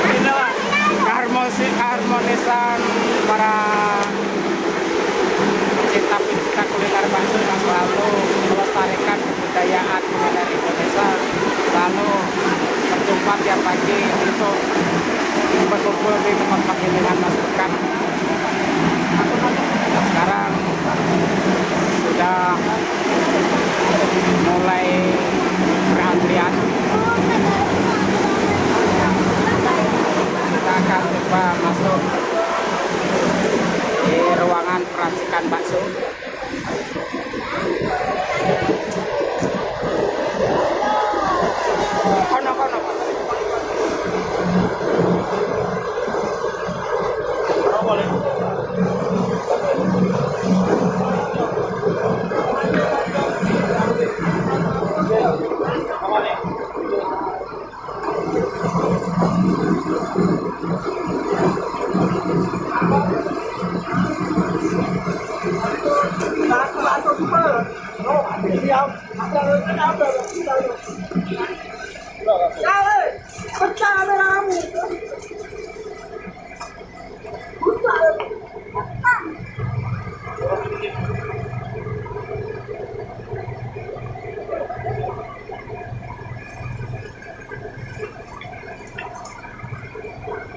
Inilah keharmonisan para pecinta kuliner bakso yang selalu melestarikan kebudayaan kuliner Indonesia, selalu berjumpa tiap pagi untuk berkumpul di tempat penggilingan masukan. Nah, sekarang sudah mulai berantrian. Kita akan coba masuk di ruangan peracikan bakso.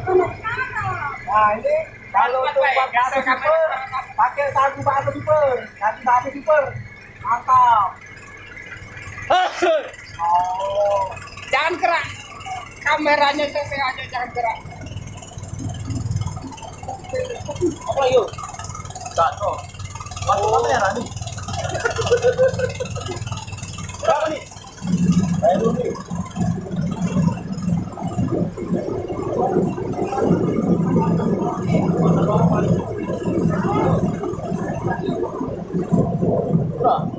Kono. Nah ini kalau untuk bakso super pakai sagu bakso super, kaki bakso super, mantap. Oh, Jangan gerak, kameranya aja jangan gerak. apa yuk? Bakso. Bakso kamera nih. Berapa nih? Saya dulu nih. Berapa?